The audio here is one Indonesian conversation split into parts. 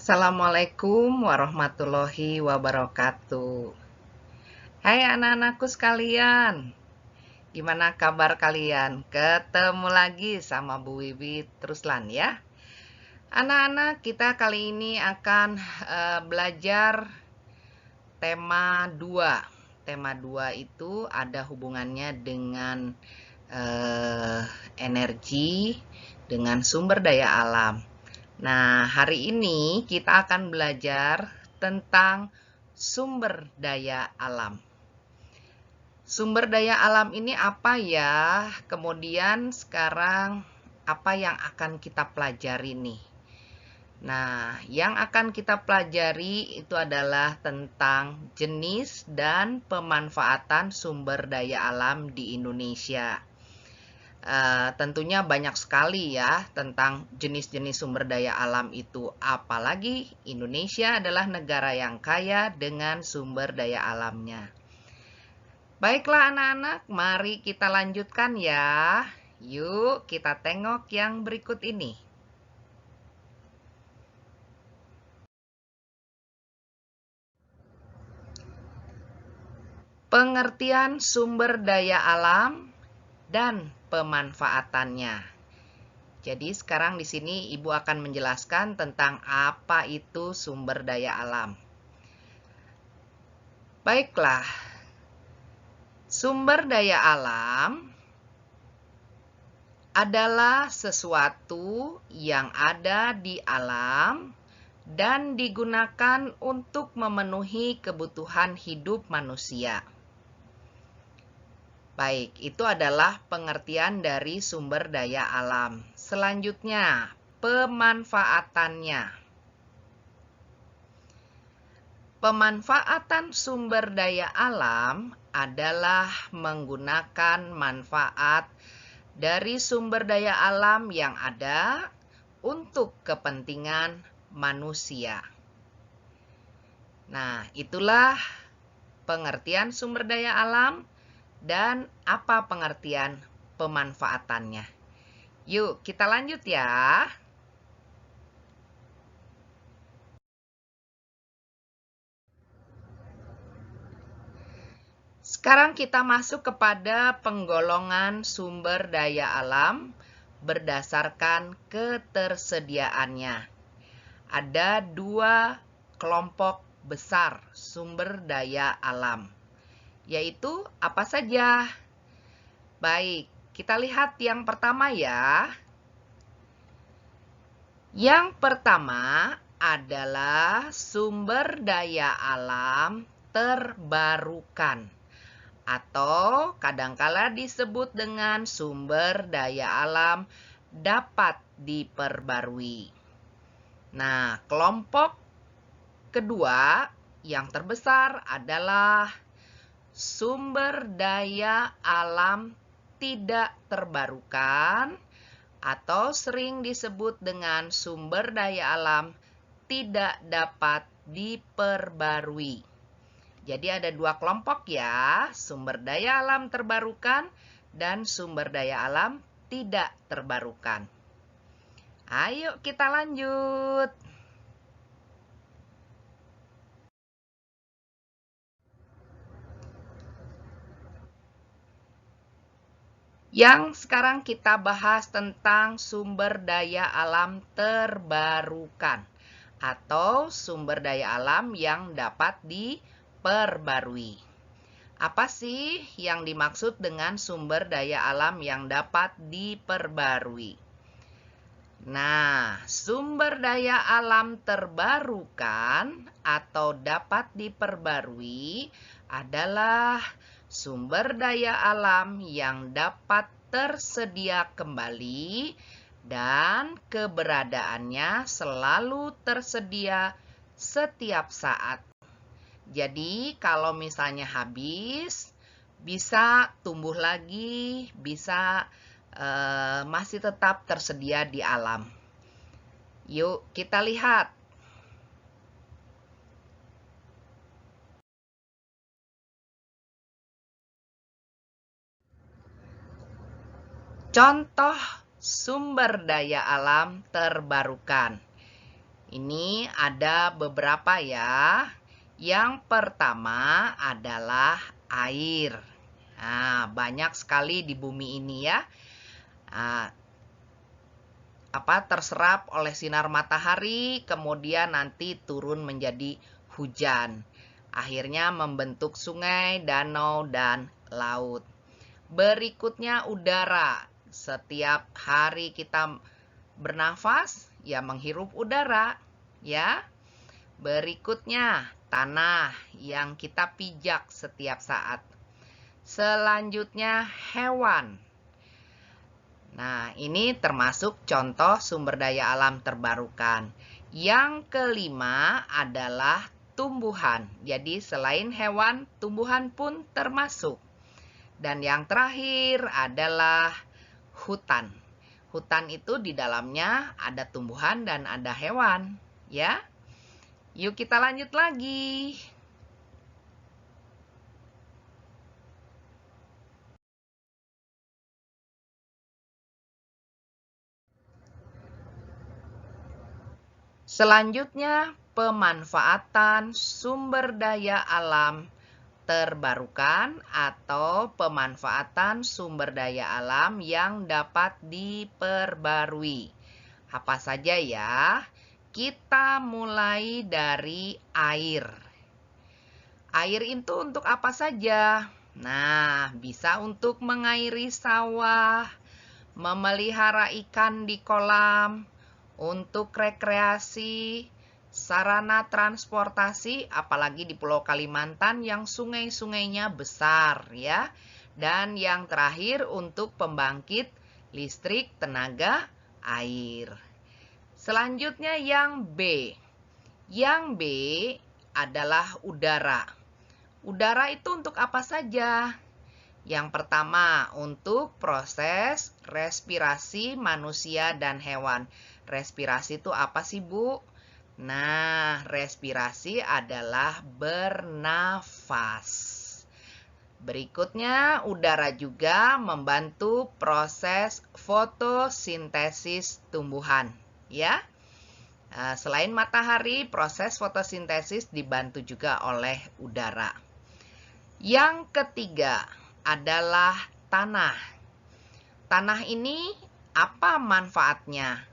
Assalamualaikum warahmatullahi wabarakatuh. Hai anak-anakku sekalian, gimana kabar kalian? Ketemu lagi sama Bu Wiwi Teruslan ya. Anak-anak, kita kali ini akan belajar tema 2. Tema 2 itu ada hubungannya dengan energi, dengan sumber daya alam. Nah, hari ini kita akan belajar tentang sumber daya alam. Sumber daya alam ini apa ya? Kemudian sekarang apa yang akan kita pelajari nih? Nah, yang akan kita pelajari itu adalah tentang jenis dan pemanfaatan sumber daya alam di Indonesia. Tentunya banyak sekali ya tentang jenis-jenis sumber daya alam itu. Apalagi Indonesia adalah negara yang kaya dengan sumber daya alamnya. Baiklah anak-anak, mari kita lanjutkan ya. Yuk kita tengok yang berikut ini. Pengertian sumber daya alam dan pemanfaatannya. Jadi sekarang di sini Ibu akan menjelaskan tentang apa itu sumber daya alam. Baiklah, sumber daya alam adalah sesuatu yang ada di alam dan digunakan untuk memenuhi kebutuhan hidup manusia. Baik, itu adalah pengertian dari sumber daya alam. Selanjutnya, pemanfaatannya. Pemanfaatan sumber daya alam adalah menggunakan manfaat dari sumber daya alam yang ada untuk kepentingan manusia. Nah, itulah pengertian sumber daya alam dan apa pengertian pemanfaatannya. Yuk, kita lanjut ya. Sekarang kita masuk kepada penggolongan sumber daya alam berdasarkan ketersediaannya. Ada 2 kelompok besar sumber daya alam, yaitu apa saja? Baik, kita lihat yang pertama ya. Yang pertama adalah sumber daya alam terbarukan, atau kadangkala disebut dengan sumber daya alam dapat diperbarui. Nah, kelompok kedua yang terbesar adalah sumber daya alam tidak terbarukan, atau sering disebut dengan sumber daya alam tidak dapat diperbarui. Jadi ada 2 kelompok ya, sumber daya alam terbarukan dan sumber daya alam tidak terbarukan. Ayo kita lanjut. Yang sekarang kita bahas tentang sumber daya alam terbarukan atau sumber daya alam yang dapat diperbarui. Apa sih yang dimaksud dengan sumber daya alam yang dapat diperbarui? Nah, sumber daya alam terbarukan atau dapat diperbarui adalah sumber daya alam yang dapat tersedia kembali dan keberadaannya selalu tersedia setiap saat. Jadi, kalau misalnya habis, bisa tumbuh lagi, bisa masih tetap tersedia di alam. Yuk, kita lihat. Contoh sumber daya alam terbarukan, Ini ada beberapa ya. Yang pertama adalah air. Nah, banyak sekali di bumi ini ya. Terserap oleh sinar matahari, kemudian nanti turun menjadi hujan. Akhirnya membentuk sungai, danau, dan laut. Berikutnya udara. Setiap hari kita bernafas, ya menghirup udara, ya. Berikutnya tanah yang kita pijak setiap saat. Selanjutnya hewan. Nah, ini termasuk contoh sumber daya alam terbarukan. Yang kelima adalah tumbuhan. Jadi selain hewan, tumbuhan pun termasuk. Dan yang terakhir adalah hutan. Hutan itu di dalamnya ada tumbuhan dan ada hewan, ya. Yuk kita lanjut lagi. Selanjutnya, pemanfaatan sumber daya alam terbarukan atau pemanfaatan sumber daya alam yang dapat diperbarui. Apa saja ya? Kita mulai dari air. Air itu untuk apa saja? Nah, bisa untuk mengairi sawah, memelihara ikan di kolam, untuk rekreasi, sarana transportasi, apalagi di Pulau Kalimantan yang sungai-sungainya besar ya. Dan yang terakhir untuk pembangkit listrik tenaga air. Selanjutnya yang B. Yang B adalah udara. Udara itu untuk apa saja? Yang pertama, untuk proses respirasi manusia dan hewan. Respirasi itu apa sih, Bu? Nah, respirasi adalah bernafas. Berikutnya, udara juga membantu proses fotosintesis tumbuhan, ya. Selain matahari, proses fotosintesis dibantu juga oleh udara. Yang ketiga adalah tanah. Tanah ini apa manfaatnya?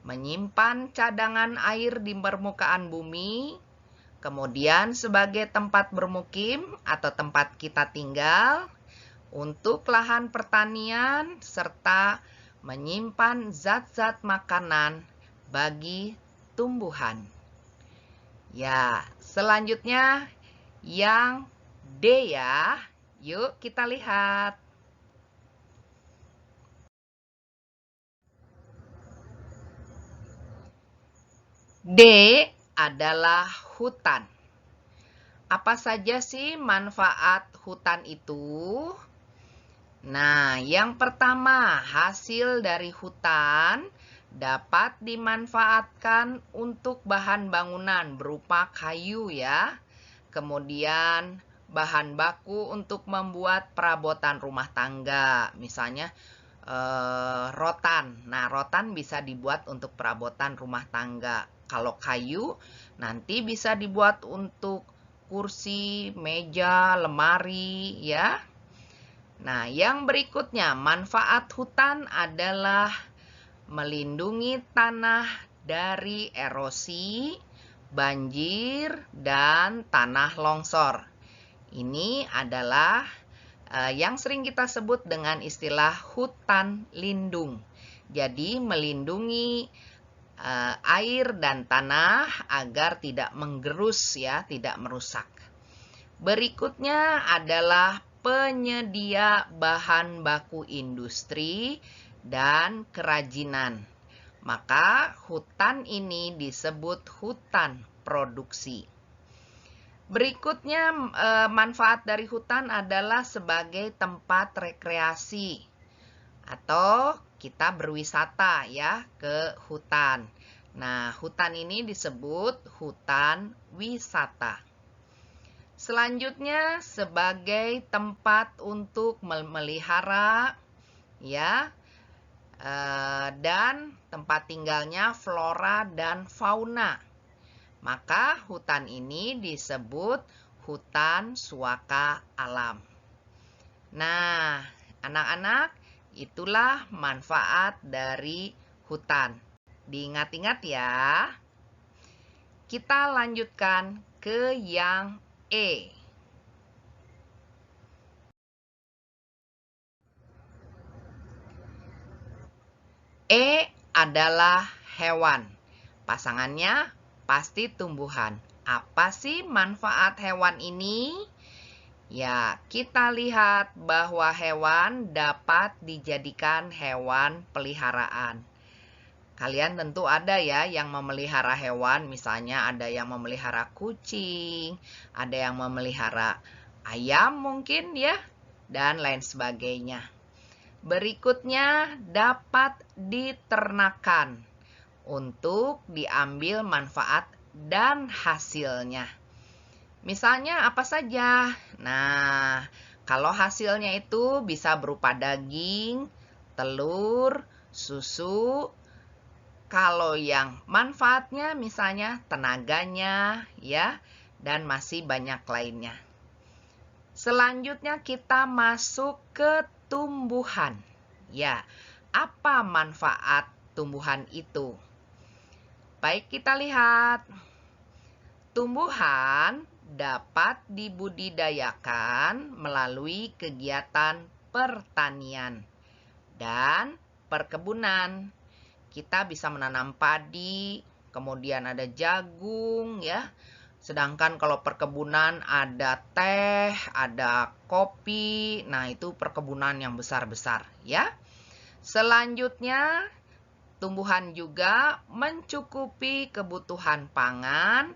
Menyimpan cadangan air di permukaan bumi, kemudian sebagai tempat bermukim atau tempat kita tinggal, untuk lahan pertanian, serta menyimpan zat-zat makanan bagi tumbuhan. Ya, selanjutnya yang D ya. Yuk kita lihat. D adalah hutan. Apa saja sih manfaat hutan itu? Nah, yang pertama, hasil dari hutan dapat dimanfaatkan untuk bahan bangunan berupa kayu ya. Kemudian bahan baku untuk membuat perabotan rumah tangga, misalnya rotan. Nah, rotan bisa dibuat untuk perabotan rumah tangga. Kalau kayu nanti bisa dibuat untuk kursi, meja, lemari ya. Nah, yang berikutnya, manfaat hutan adalah melindungi tanah dari erosi, banjir, dan tanah longsor. Ini adalah yang sering kita sebut dengan istilah hutan lindung. Jadi melindungi air dan tanah agar tidak menggerus ya, tidak merusak. Berikutnya adalah penyedia bahan baku industri dan kerajinan. Maka hutan ini disebut hutan produksi. Berikutnya, manfaat dari hutan adalah sebagai tempat rekreasi atau kita berwisata ya ke hutan. Nah, hutan ini disebut hutan wisata. Selanjutnya, sebagai tempat untuk memelihara ya dan tempat tinggalnya flora dan fauna. Maka hutan ini disebut hutan suaka alam. Nah, anak-anak, itulah manfaat dari hutan. Diingat-ingat ya. Kita lanjutkan ke yang E. E adalah hewan. Pasangannya pasti tumbuhan. Apa sih manfaat hewan ini? Ya, kita lihat bahwa hewan dapat dijadikan hewan peliharaan. Kalian tentu ada ya yang memelihara hewan, misalnya ada yang memelihara kucing, ada yang memelihara ayam mungkin ya, dan lain sebagainya. Berikutnya dapat diternakan untuk diambil manfaat dan hasilnya. Misalnya apa saja? Nah, kalau hasilnya itu bisa berupa daging, telur, susu. Kalau yang manfaatnya misalnya tenaganya ya, dan masih banyak lainnya. Selanjutnya kita masuk ke tumbuhan. Ya, apa manfaat tumbuhan itu? Baik, kita lihat. Tumbuhan dapat dibudidayakan melalui kegiatan pertanian dan perkebunan. Kita bisa menanam padi, kemudian ada jagung ya. Sedangkan kalau perkebunan ada teh, ada kopi. Nah, itu perkebunan yang besar-besar ya. Selanjutnya, tumbuhan juga mencukupi kebutuhan pangan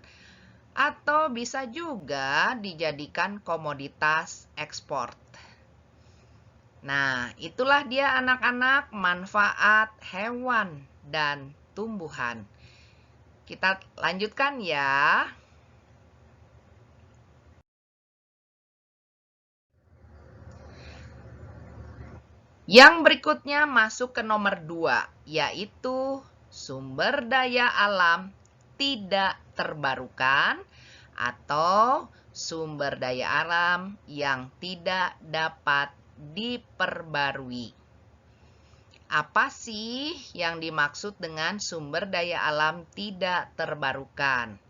atau bisa juga dijadikan komoditas ekspor. Nah, itulah dia anak-anak manfaat hewan dan tumbuhan. Kita lanjutkan ya. Yang berikutnya masuk ke nomor 2, yaitu sumber daya alam tidak terbarukan atau sumber daya alam yang tidak dapat diperbarui. Apa sih yang dimaksud dengan sumber daya alam tidak terbarukan?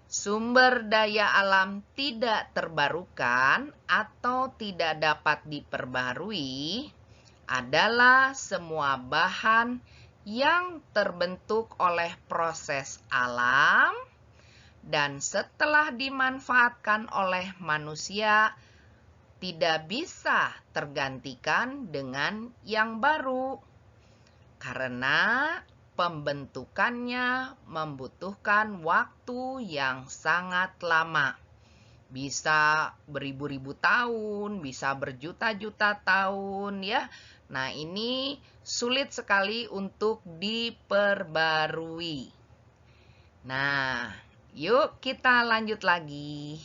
Sumber daya alam tidak terbarukan atau tidak dapat diperbarui adalah semua bahan yang terbentuk oleh proses alam dan setelah dimanfaatkan oleh manusia tidak bisa tergantikan dengan yang baru karena pembentukannya membutuhkan waktu yang sangat lama. Bisa beribu-ribu tahun, bisa berjuta-juta tahun ya. Nah, ini sulit sekali untuk diperbarui. Nah, yuk kita lanjut lagi.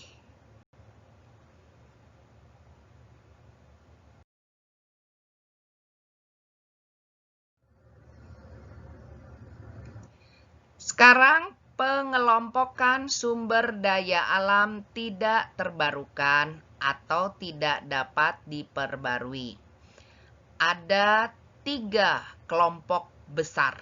Sekarang pengelompokan sumber daya alam tidak terbarukan atau tidak dapat diperbarui. Ada 3 kelompok besar.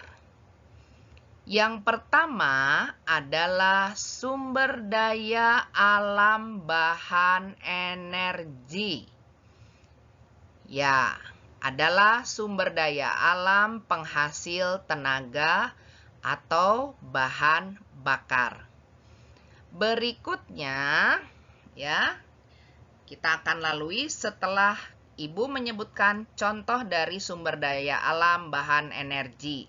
Yang pertama adalah sumber daya alam bahan energi. Ya, adalah sumber daya alam penghasil tenaga atau bahan bakar. Berikutnya, ya, kita akan lalui setelah Ibu menyebutkan contoh dari sumber daya alam bahan energi.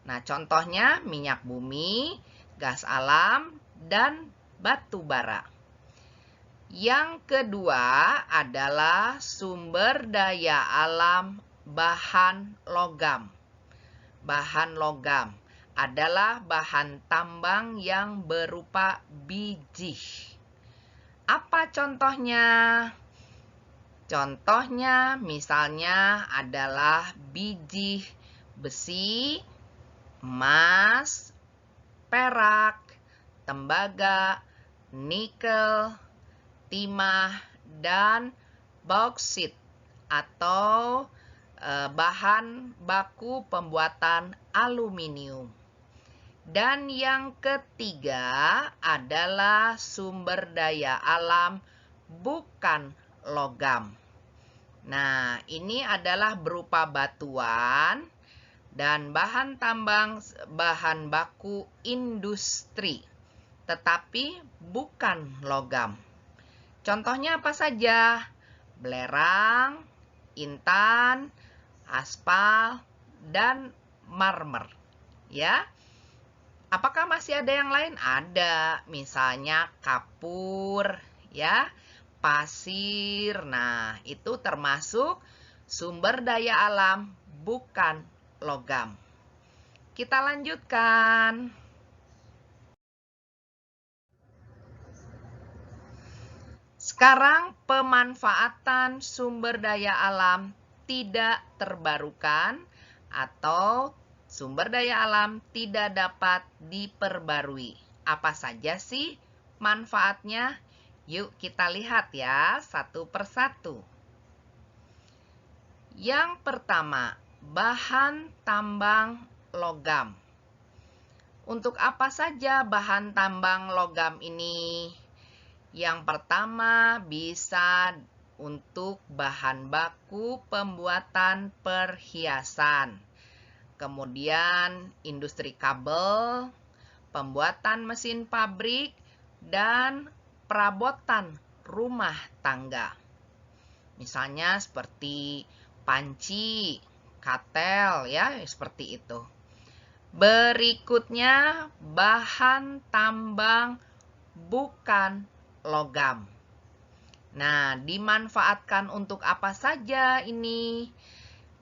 Nah, contohnya minyak bumi, gas alam, dan batu bara. Yang kedua adalah sumber daya alam bahan logam. Bahan logam adalah bahan tambang yang berupa biji. Apa contohnya? Contohnya misalnya adalah biji besi, emas, perak, tembaga, nikel, timah, dan bauksit atau bahan baku pembuatan aluminium. Dan yang ketiga adalah sumber daya alam bukan logam. Nah, ini adalah berupa batuan dan bahan tambang bahan baku industri, tetapi bukan logam. Contohnya apa saja? Belerang, intan, aspal, dan marmer. Ya. Apakah masih ada yang lain? Ada, misalnya kapur, ya, pasir. Nah, itu termasuk sumber daya alam bukan logam. Kita lanjutkan. Sekarang pemanfaatan sumber daya alam tidak terbarukan atau sumber daya alam tidak dapat diperbarui. Apa saja sih manfaatnya? Yuk kita lihat ya, satu persatu. Yang pertama, bahan tambang logam. Untuk apa saja bahan tambang logam ini? Yang pertama, bisa untuk bahan baku pembuatan perhiasan. Kemudian industri kabel, pembuatan mesin pabrik, dan perabotan rumah tangga. Misalnya seperti panci, katel, ya, seperti itu. Berikutnya, bahan tambang bukan logam. Nah, dimanfaatkan untuk apa saja ini?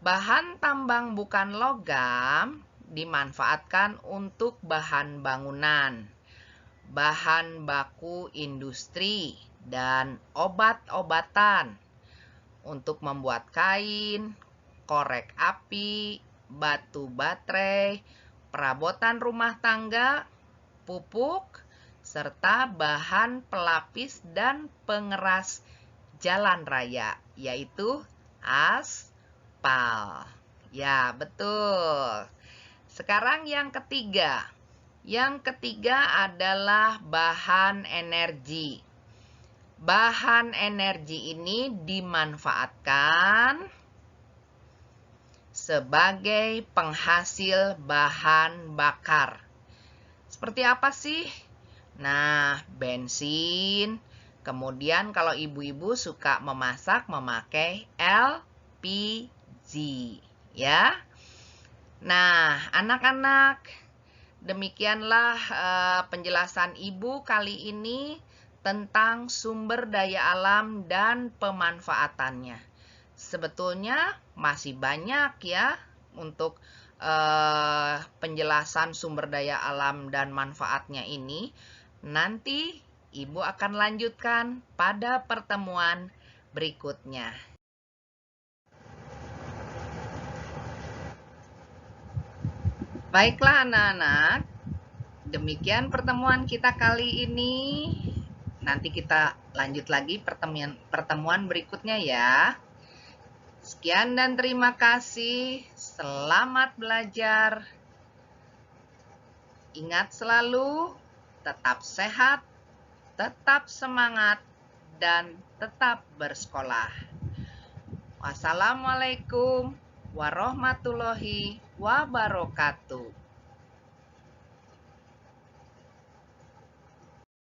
Bahan tambang bukan logam dimanfaatkan untuk bahan bangunan, bahan baku industri, dan obat-obatan, untuk membuat kain, korek api, batu baterai, perabotan rumah tangga, pupuk, serta bahan pelapis dan pengeras jalan raya, yaitu aspal. Ya, betul. Sekarang yang ketiga. Yang ketiga adalah bahan energi. Bahan energi ini dimanfaatkan sebagai penghasil bahan bakar. Seperti apa sih? Nah, bensin. Kemudian kalau ibu-ibu suka memasak memakai LPG, ya. Nah, anak-anak, demikianlah penjelasan ibu kali ini tentang sumber daya alam dan pemanfaatannya. Sebetulnya masih banyak ya untuk penjelasan sumber daya alam dan manfaatnya ini. Nanti ibu akan lanjutkan pada pertemuan berikutnya. Baiklah anak-anak, demikian pertemuan kita kali ini. Nanti kita lanjut lagi pertemuan berikutnya ya. Sekian dan terima kasih. Selamat belajar. Ingat selalu, tetap sehat, tetap semangat, dan tetap bersekolah. Wassalamualaikum warahmatullahi wabarakatuh.